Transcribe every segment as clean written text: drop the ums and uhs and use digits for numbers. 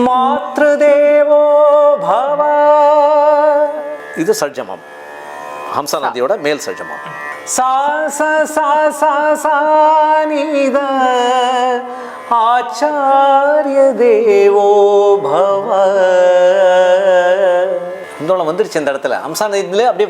மாத்ருதேவோ பவ. இது சட்ஜமம், ஹம்சா நதியோட மேல் சட்ஜமம். சா சா சா சா சா நீத ஆச்சாரிய தேவோ பவ. இந்தோளம் வந்துருச்சு இந்த இடத்துல. ஹம்சா நதியிலே அப்படியே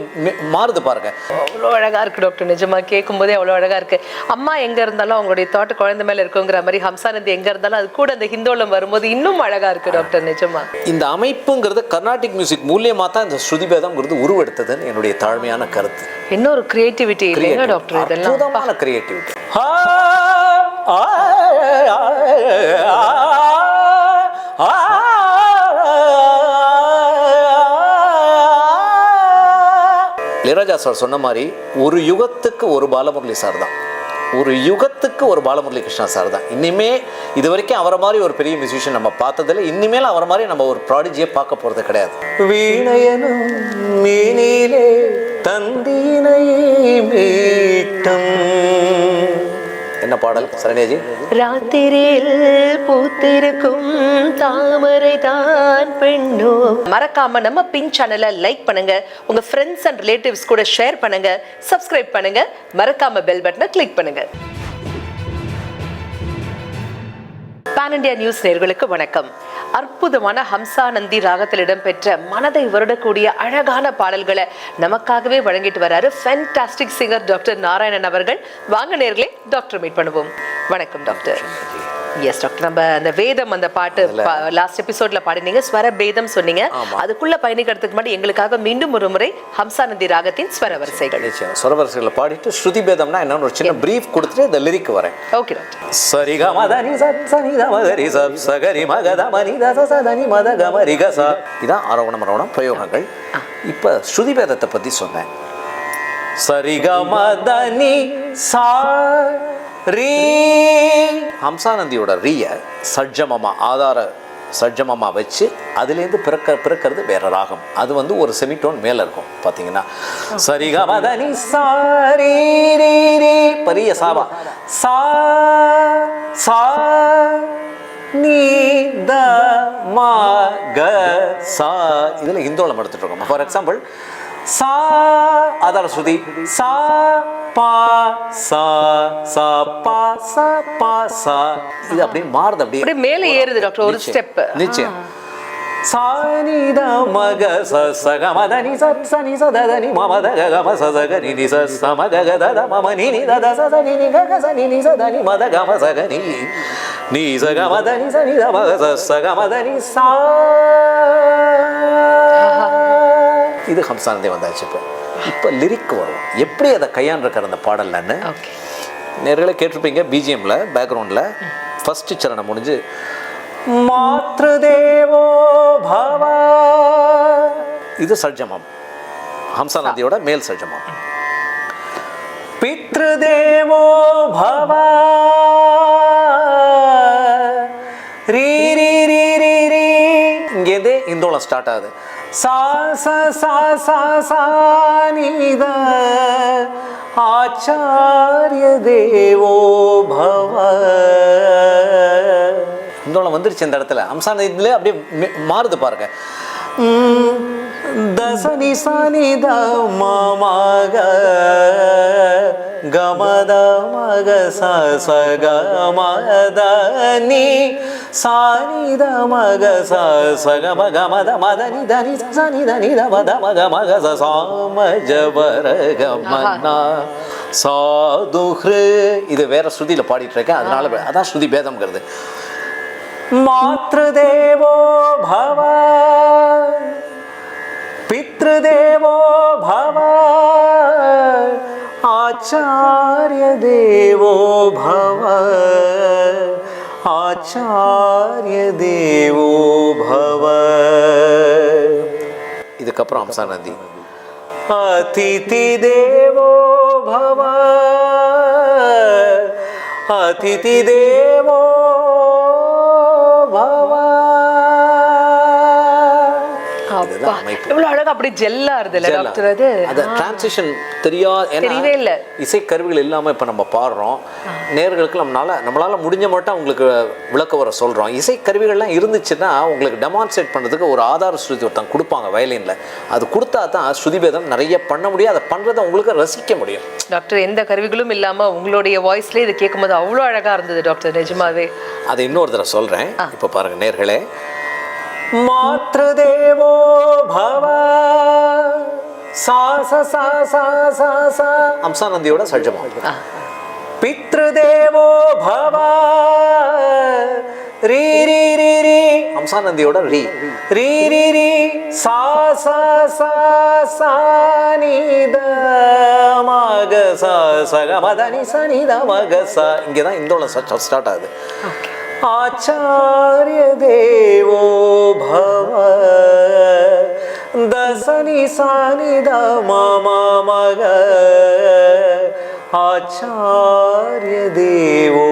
மாறுது பாருங்க. அவ்வளோ அழகா இருக்கு டாக்டர். நிஜமா கேட்கும் போதே அவ்வளோ அழகா இருக்கு. அம்மா எங்க இருந்தாலும் அவங்களுடைய தாட்டு குழந்தை மேல இருக்குங்கிற மாதிரி ஹம்சா நதி எங்க இருந்தாலும் அது கூட அந்த ஹிந்தோளம் வரும்போது இன்னும் அழகா இருக்கு டாக்டர். நிஜமா இந்த அமைப்புங்கிறது கர்நாடிக் மியூசிக் மூலியமா தான் இந்த ஸ்ருதிபேதம்ங்கிறது உருவெடுத்ததுன்னு என்னுடைய தாழ்மையான கருத்து. இன்னொரு கிரியேட்டிவிட்டி இல்லைங்க டாக்டர்? இதெல்லாம் அற்புதமான கிரியேட்டிவிட்டி. இளையராஜா சார் சொன்ன மாதிரி ஒரு யுகத்துக்கு ஒரு பாலமுரளி சார் தான், ஒரு யுகத்துக்கு ஒரு பாலமுரளி கிருஷ்ணா சார் தான். இனிமே இது வரைக்கும் அவரை மாதிரி ஒரு பெரிய மியூசிஷியன் நம்ம பார்த்ததில்ல. இனிமேல் அவரை மாதிரி நம்ம ஒரு ப்ராடிஜியை பார்க்க போறது கிடையாது. வீணையனும் மீனிலே தந்தினையே மீட்டும். என்ன பாடல் சரண்யாஜி? ராத்திரியில் பூத்திருக்கும் தாமரை தான் பெண்ணோ. மறக்காம நம்ம பின் சேனலை லைக் பண்ணுங்க, உங்க ஃப்ரெண்ட்ஸ் அண்ட் ரிலேட்டிவ்ஸ் கூட ஷேர் பண்ணுங்க, சப்ஸ்கிரைப் பண்ணுங்க, மறக்காம பெல் பட்டனை கிளிக் பண்ணுங்க. பான் இண்டியா நியூஸ் நேயர்களுக்கு வணக்கம். அற்புதமான ஹம்சா நந்தி ராகத்தில் இடம்பெற்ற மனதை வருடக்கூடிய அழகான பாடல்களை நமக்காகவே வழங்கிட்டு வராரு ஃபேன்டாஸ்டிக் சிங்கர் டாக்டர் நாராயணன் அவர்கள். வாங்க நேயர்களே, டாக்டர் மீட் பண்ணுவோம். வணக்கம் டாக்டர். எஸ் டாக்டர், நம்ம அந்த வேதம் அந்த பாட்டு லாஸ்ட் எபிசோட்ல பாடினீங்க, ஸ்வர பேதம் சொன்னீங்க. அதுக்குள்ள பயணிக்கிறதுக்கு முன்னாடி எங்களுக்காக மீண்டும் ஒரு முறை ஹம்சா நந்தி ராகத்தின் ஸ்வர வரிசைகள். ஸ்வர வரிசைகளை பாடிட்டு ஸ்ருதி பேதம்னா என்னன்னு ஒரு சின்ன பிரீஃப் கொடுத்துட்டு இந்த லிரிக் வரேன். Okay doctor. சரிக மதனி சனி தமகரி சகரி மகதமனி தசசதனி மதகமரி கச. இதான் ஆரோகணம் அரவணம் பிரயோகங்கள். இப்ப ஸ்ருதி பேதத்தை பத்தி சொன்னேன். சரிக மதனி சா ரீ. ஹம்சா நந்தியோட ரீய சட்ஜமமா ஆதார சட்ஜமமா வச்சு அதுலேருந்து பிறக்கிறது வேற ராகம். அது வந்து ஒரு செமிடோன் மேல இருக்கும் பார்த்தீங்கன்னா. சரிக மதனி சாரி ரீ ரீ பரிய சாவா சா சா நீ த மா க சா. இதுல ஹிந்தோளம் எடுத்துட்டு இருக்கோம். ஃபார் எக்ஸாம்பிள் சா ஆதார ஸ்ருதி சா பா சா சா பா சா பா சா. இது அப்படியே மாறுது, அப்படியே மேலே ஏறுது டாக்டர் ஒரு ஸ்டெப். நிச்சயம். சானித மக சகமதனி சனி சதனி மமத கம சகனி நி சமக கத மம நி நி தத சனி நி க சனி நி சதனி மத கம சகனி நீ சகமதனி சனி தமக சகமதனி சா. இது ஹம்சா நந்தி வந்தாச்சு. இப்போ லிரிக் வரும், எப்படி அதை கையாண்டிருக்கிற அந்த பாடல்லன்னு நேர்களே கேட்டிருப்பீங்க. பிஜிஎம்ல பேக்ரவுண்டில் ஃபர்ஸ்ட் சரணம் முடிஞ்சு மாத்ருதேவோ பவ. இது சட்ஜமம், ஹம்சா நதியோட மேல் சட்ஜமம். பித்ருதேவோ பவ ரீ ரீ ரீ ரீ ரீ. இங்கேருந்தே இந்தோளம் ஸ்டார்ட் ஆகுது. சா சா சா சா சா நீத ஆச்சாரிய தேவோ பவ. இந்தோளம் வந்துருச்சு இந்த இடத்துல. ஹம்சா நதியிலே அப்படியே மாறுது பாருங்க. தசனி சனி த மமக கமத மக ச கமத நீ சானி த மக ச கம கமத மதனி தனி சனி தனி த மத மக மக ச சாம ஜபர கமனா சாதுஹ்ரு. இது வேற ஸ்ருதியில பாடிட்டு இருக்கேன், அதனால அதான் ஸ்ருதி பேதம்ங்கிறது. மாத்ருதேவோ பவ பித்ருதேவோ பவ ஆச்சாரிய தேவோ பவ ஆச்சாரிய தேவோ பவ. இதுக்கப்புறம் ஹம்சா நதி அதிதி தேவோ பவ அதிதி தேவோ பவ. இதுதான் அமைப்பு. இவ்வளவு அழகா அப்படி ஜெல்லா இருதுல டாக்டர் அது. அந்த டிரான்சிஷன் தெரியவே இல்ல. இசை கருவிகள் இல்லாம இப்ப நம்ம பாடுறோம். நேர்களுக்கு நம்மளால முடிஞ்ச மட்டும் உங்களுக்கு விளக்க வர சொல்றோம். இசை கருவிகள்லாம் இருந்துச்சுன்னா உங்களுக்கு டெமான்ஸ்ட்ரேட் பண்றதுக்கு ஒரு ஆதார ஸ்ருதி ஒருத்தங்க கொடுப்பாங்க வயலின்ல. அது கொடுத்தா தான் ஸ்ருதிபேதம் நிறைய பண்ண முடியும். அதை பண்றதை உங்களுக்கு ரசிக்க முடியும். டாக்டர் எந்த கருவிகளும் இல்லாம உங்களுடைய வாய்ஸ்ல இதை கேட்கும்போது அவ்வளோ அழகா இருந்தது டாக்டர், நிஜமாவே. அதை இன்னொரு தடவை சொல்றேன். இப்ப பாருங்க நேர்களே. மாத்ருதேவோ பவ சா சா சா சா சா சா அம்சானந்தியோட சஜ்ஜமம். பித்ருதேவோ பவ ரீ ரீ ரீ ரீ அம்சானந்தியோட ரீ ரீ ரீ ரீ சா சா சா சா நீ த மக சா சக மதனி சனி த மக சா. இங்கே தான் இந்தோளம் ஸ்டார்ட் ஆகுது. ஆச்சாரிய தேவோ பவ தசனி சானி த மம மக ஆச்சாரிய தேவோ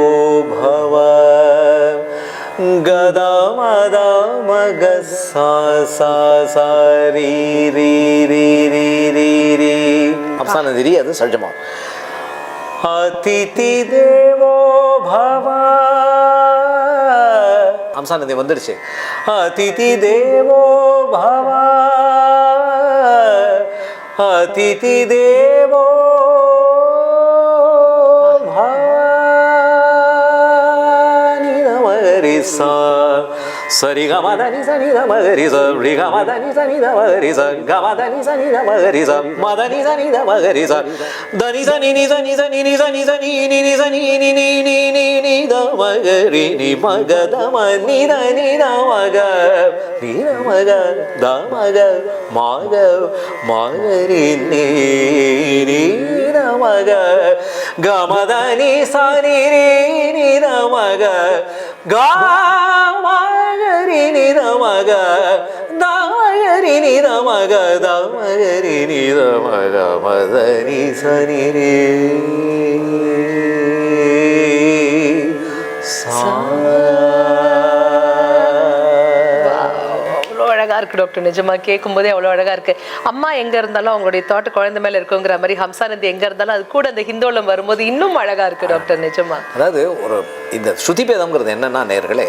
பவ கதா மத மக சா சா சா ரீ ரீ ரீ ரீ ரீ ரீ அப்சானந்திரி அது சஜ்ஜமா. அதிதி தேவோ பவ அம்சானந்தி வந்துடுச்சு. அதிதி தேவோ பவ அதிதி தேவோ சரி கமதனி சனி த மகரி ச ரி கமதனி சனி த மகரி ச கமதனி சனி த மகரி ச மதனி சனி த மகரி ச தனி சனி நி சனி சனி நி சனி சனி நி நி சனி நி நி நி நி நி த மகரி நி மக த ம நி த நி த மக நி த மக த மக மக மகரி நி நி த மக கமதனி சனி ரி நி த மக கா மகரி நி த மக த மகரி நி த மக த மகரி நி த மக மதனி சனி ரே சா. அவ்வளோ அழகா இருக்கு டாக்டர், நிஜமா கேட்கும் போதே அவ்வளோ அழகா இருக்கு. அம்மா எங்க இருந்தாலும் அவங்களுடைய தோட்ட குழந்தை மேல இருக்குங்கிற மாதிரி ஹம்சானந்தி எங்க இருந்தாலும் அது கூட அந்த ஹிந்தோளம் வரும்போது இன்னும் அழகா இருக்கு டாக்டர், நிஜமா. அதாவது இந்த ஸ்ருதிபேதம்ங்கிறது என்னன்னா நேர்களே,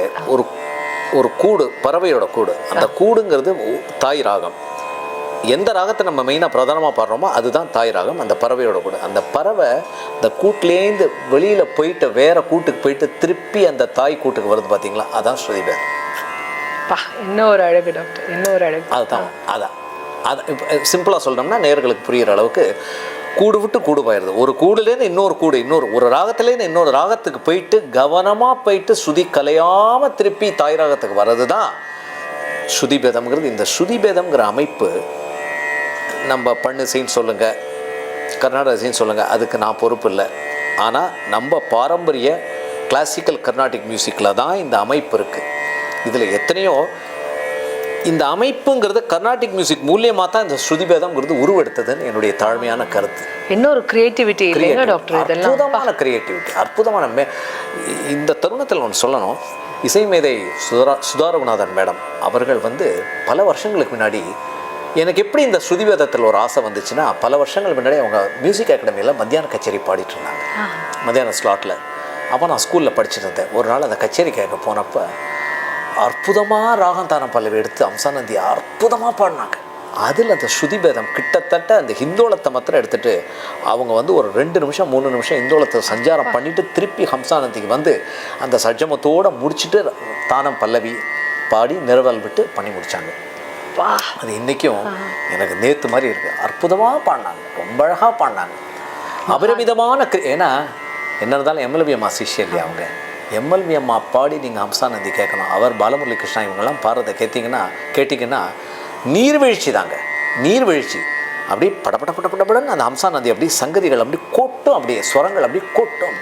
ஒரு கூடு, பறவையோட கூடு. அந்த கூடுங்கிறது தாய் ராகம். எந்த ராகத்தை நம்ம மெயினாக பிரதானமாக பாடுறோமோ அதுதான் தாய் ராகம். அந்த பறவையோட கூடு. அந்த பறவை இந்த கூட்டிலேருந்து வெளியில் போயிட்டு வேற கூட்டுக்கு போயிட்டு திருப்பி அந்த தாய் கூட்டுக்கு வருது பார்த்தீங்களா, அதான் ஸ்ருதிபேதம். இன்னும் ஒரு அழகு டாக்டர், இன்னும் ஒரு அழகு. அதுதான் அதை இப்போ சிம்பிளாக சொல்கிறோம்னா நேர்களுக்கு புரிகிற அளவுக்கு கூடு விட்டு கூடு போயிடுது. ஒரு கூடுலேருந்து இன்னொரு ஒரு ராகத்துலேருந்து இன்னொரு ராகத்துக்கு போயிட்டு கவனமாக போயிட்டு ஸ்ருதி கலையாமல் திருப்பி தாய் ராகத்துக்கு வர்றது தான் ஸ்ருதிபேதம்ங்கிறது. இந்த ஸ்ருதிபேதம்ங்கிற அமைப்பு நம்ம பண்ணிசைன்னு சொல்லுங்கள், கர்நாடக இசைன்னு சொல்லுங்கள், அதுக்கு நான் பொறுப்பு இல்லை. ஆனால் நம்ம பாரம்பரிய கிளாசிக்கல் கர்நாடிக் மியூசிக்கில் தான் இந்த அமைப்பு இருக்குது. இதில் எத்தனையோ இந்த அமைப்புங்கிறது கர்நாடிக் மியூசிக் மூலியமாக தான் இந்த ஸ்ருதிபேதம்ங்கிறது உருவெடுத்ததுன்னு என்னுடைய தாழ்மையான கருத்து. இன்னொரு கிரியேட்டிவிட்டி இல்லைங்க டாக்டர், இதெல்லாம் அற்புதமான கிரியேட்டிவிட்டி, அற்புதமான. இந்த தருணத்தில் ஒன்று சொல்லணும். இசை மேதை சுதா ரகுநாதன் மேடம் அவர்கள் பல வருஷங்களுக்கு முன்னாடி எனக்கு எப்படி இந்த ஸ்ருதிபேதத்தில் ஒரு ஆசை வந்துச்சுன்னா, பல வருஷங்கள் முன்னாடி அவங்க மியூசிக் அகாடமியில் மத்தியான கச்சேரி பாடிட்டு இருந்தாங்க, மத்தியான ஸ்லாட்டில். அப்போ நான் ஸ்கூலில் படிச்சுட்டு இருந்தேன். ஒரு நாள் அந்த கச்சேரி கேட்க போனப்போ அற்புதமாக ராகம் தானம் பல்லவி எடுத்து அம்சானந்தி அற்புதமாக பாடினாங்க. அதில் அந்த ஸ்ருதிபேதம் கிட்டத்தட்ட அந்த ஹிந்தோளத்தை மாத்திரம் எடுத்துகிட்டு அவங்க ஒரு 2 நிமிஷம் 3 நிமிஷம் ஹிந்தோளத்தை சஞ்சாரம் பண்ணிவிட்டு திருப்பி ஹம்சானந்திக்கு அந்த சஜ்ஜமத்தோடு முடிச்சுட்டு தானம் பல்லவி பாடி நிறவல் விட்டு பண்ணி முடித்தாங்க. அது இன்றைக்கும் எனக்கு நேற்று மாதிரி இருக்குது. அற்புதமாக பாடினாங்க, ரொம்ப அழகாக பாடினாங்க, அபரிமிதமான. ஏன்னா என்ன இருந்தாலும் எம்எல்வி அம்மா சிஷ்யம் இல்லையா அவங்க. எம்எல்வி அம்மா பாடி நீங்கள் ஹம்சானந்தி கேட்கணும். அவர் பாலமுரளி கிருஷ்ணா இவங்கெல்லாம் பாடுறதை கேட்டிங்கன்னா நீர்வீழ்ச்சி தாங்க, நீர்வீழ்ச்சி. அப்படி படப்படன்னு அந்த ஹம்சானந்தி அப்படி சங்கதிகள் அப்படி கொட்டும், அப்படியே ஸ்வரங்கள் அப்படி கொட்டும்.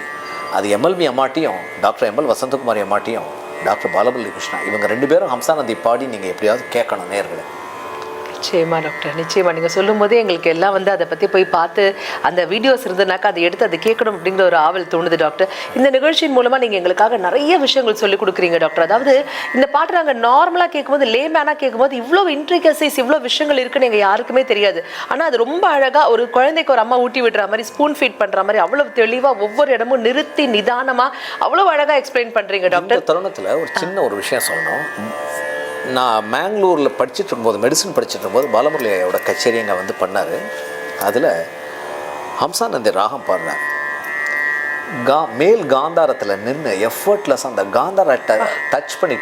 அது எம்எல்வி அம்மாட்டியும் டாக்டர் எம்எல் வசந்தகுமாரி அம்மாட்டியும் டாக்டர் பாலமுரளி கிருஷ்ணா இவங்க 2 பேரும் ஹம்சானந்தி பாடி நீங்கள் எப்படியாவது கேட்கணும் நேர்களை. நிச்சயமா டாக்டர், நிச்சயமா நீங்க சொல்லும் போதே எங்களுக்கு எல்லாம் வந்து அதை பத்தி போய் பார்த்து அந்த வீடியோஸ் இருந்ததுனாக்கா அதை எடுத்து அதை கேட்கணும் அப்படிங்கிற ஒரு ஆவல் தோணுது டாக்டர். இந்த நிகழ்ச்சியின் மூலமா நீங்க எங்களுக்காக நிறைய விஷயங்கள் சொல்லி கொடுக்குறீங்க டாக்டர். அதாவது இந்த பாட்டு நாங்க நார்மலா கேட்கும்போது, லேமேனா கேட்கும்போது இவ்வளவு இன்ட்ரிகசிஸ், இவ்வளவு விஷயங்கள் இருக்குன்னு எங்க யாருக்குமே தெரியாது. ஆனா அது ரொம்ப அழகா ஒரு குழந்தைக்கு ஒரு அம்மா ஊட்டி விடுற மாதிரி, ஸ்பூன் ஃபீட் பண்ற மாதிரி அவ்வளவு தெளிவா ஒவ்வொரு இடமும் நிறுத்தி நிதானமா அவ்வளவு அழகா எக்ஸ்பிளைன் பண்றீங்க டாக்டர். இந்த தருணத்துல ஒரு சின்ன ஒரு விஷயம் சொல்லணும். நான் மேங்களூரில் படிச்சுட்டு இருக்கும்போது, மெடிசன் படிச்சுட்டு இருக்கும்போது பாலமுரளியோட கச்சேரி அங்கே வந்து பண்ணார். அதில் ஹம்சானந்தி ராகம் பாடுறார். மேல் காந்தாரத்தில் நின்று எஃபர்ட்லெஸ் அந்த காந்தார டச் பண்ணி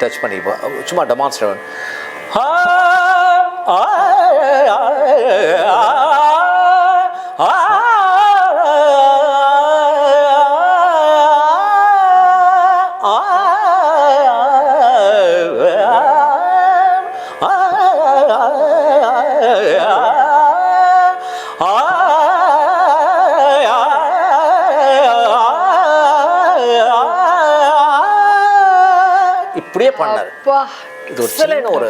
சும்மா டெமான்ஸ்ட்ரேட் இப்படியே பண்ணார். இது ஒரு சின்ன ஒரு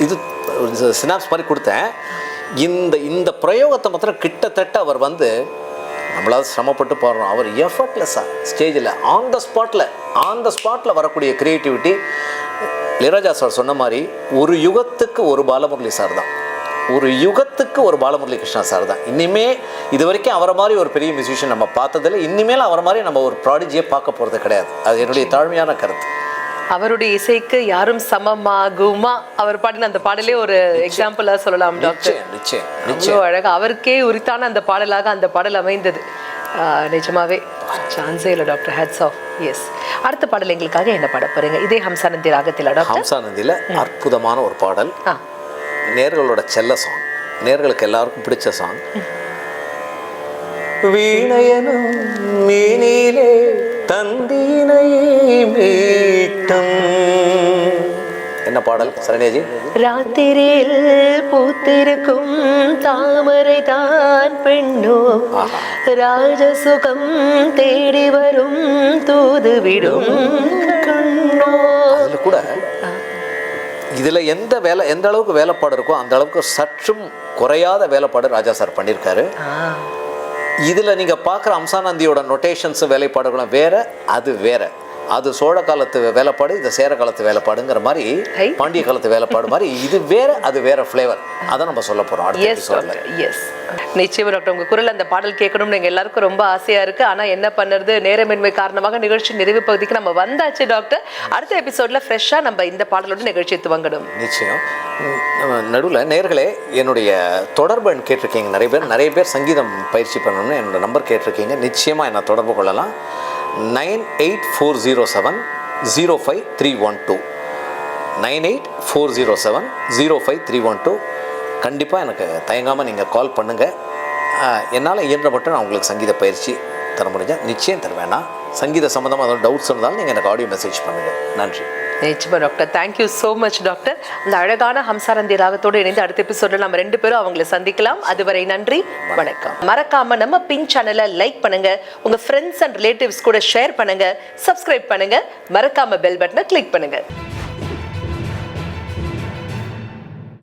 இது சினாப்ஸ் மாதிரி கொடுத்தேன். இந்த பிரயோகத்தை மாத்திரம் கிட்டத்தட்ட அவர் வந்து நம்மளாவது சிரமப்பட்டு பாடுறோம். அவர் எஃபர்ட்லெஸ்ஸாக ஸ்டேஜில் ஆன் த ஸ்பாட்டில் வரக்கூடிய கிரியேட்டிவிட்டி. இளையராஜா சார் சொன்ன மாதிரி ஒரு யுகத்துக்கு ஒரு பாலமுரளி சார் தான், ஒரு யுகத்துக்கு ஒரு பாலமுரளி கிருஷ்ணா சார் தான். இனிமே இது வரைக்கும் அவரை மாதிரி ஒரு பெரிய மியூசிஷியன் நம்ம பார்த்ததில்லை. இனிமேல் அவரை மாதிரி நம்ம ஒரு ப்ராடிஜியை பார்க்க போகிறது கிடையாது. அது என்னுடைய தாழ்மையான கருத்து. அவருடைய இசைக்கு யாரும் சமமாகுமா? அவர் பாடின அந்த பாடலே ஒரு எக்ஸாம்பிளா சொல்லலாம் டாக்டர். நிச்சயம் அழகா அவருக்கே உரித்தான அந்த பாடலாக அந்த பாடல் அமைந்தது. நிஜமாவே சான்ஸே இல்லை டாக்டர். Hats off. எஸ். அடுத்த பாடல் எங்களுக்காக என்ன பாட போறீங்க? இதே ஹம்சானந்தி ராகத்தில் டாக்டர்? ஹம்சானந்தியில் அற்புதமான ஒரு பாடல், நேர்களோட செல்ல சாங், நேர்களுக்கு எல்லாருக்கும் பிடிச்ச சாங். வீணையனும் மீனிலே தந்தினை மீட்டும். என்ன பாடல் சரண்யாஜி? ராத்திரியில் பூத்திருக்கும் தாமரை தான் பெண்ணோ, ராஜசுகம் தேடி வரும் தூது விடும் கண்ணோ. அதுல கூட இதுல எந்த அளவுக்கு வேலைப்பாடு இருக்கோ அந்த அளவுக்கு சற்றும் குறையாத வேலைப்பாடு ராஜா சார் பண்ணியிருக்காரு. இதில் நீங்கள் பார்க்குற ஹம்சானந்தியோட நொட்டேஷன்ஸு வேலைப்பாடுகளும் வேற, அது வேற. அது சோழ காலத்து வேலைப்பாடு, இது சேர காலத்து வேலைப்பாடுங்கிற மாதிரி, பாண்டிய காலத்து வேலைப்பாடு மாதிரி, இது வேற அது வேற ஃப்ளேவர். அதை நம்ம சொல்ல போகிறோம் அடுத்த எபிசோட்ல. எஸ், நிச்சயமா டாக்டர். உங்கள் குரல் அந்த பாடல் கேட்கணும்னு எங்கள் எல்லாருக்கும் ரொம்ப ஆசையாக இருக்குது. ஆனால் என்ன பண்ணுறது, நேரமின்மை காரணமாக நிகழ்ச்சி நிறைவு பகுதிக்கு நம்ம வந்தாச்சு டாக்டர். அடுத்த எபிசோடில் ஃப்ரெஷ்ஷாக நம்ம இந்த பாடலோட நிகழ்ச்சியை துவங்கணும். நிச்சயம். நடுவில் நேர்களே என்னுடைய தொடர்பு எண் கேட்டிருக்கீங்க. நிறைய பேர் சங்கீதம் பயிற்சி பண்ணணும்னு என்னோட நம்பர் கேட்டிருக்கீங்க. நிச்சயமாக என்னை தொடர்பு கொள்ளலாம். 9840705312 9840705312. கண்டிப்பாக எனக்கு தயங்காமல் நீங்கள் கால் பண்ணுங்கள். என்னால் இயன்ற மட்டும் நான் உங்களுக்கு சங்கீத பயிற்சி தர முடிஞ்சேன் நிச்சயம் தருவேன். நான் சங்கீத சம்மந்தமாக ஏதாவது டவுட்ஸ் இருந்தாலும் நீங்கள் எனக்கு ஆடியோ மெசேஜ் பண்ணுங்கள். நன்றி. நிச்சயமா doctor. Thank you so much doctor. அந்த அழகான ஹம்சானந்தி ராகத்தோடு இணைந்து அடுத்த எபிசோடில் நம்ம 2 பேரும் அவங்களை சந்திக்கலாம். அதுவரை நன்றி, வணக்கம். மறக்காம நம்ம பின் சேனலை லைக் பண்ணுங்க, உங்க ஃப்ரெண்ட்ஸ் அண்ட் ரிலேட்டிவ்ஸ் கூட ஷேர் பண்ணுங்க, சப்ஸ்கிரைப் பண்ணுங்க, மறக்காம பெல் பட்டனை கிளிக் பண்ணுங்க.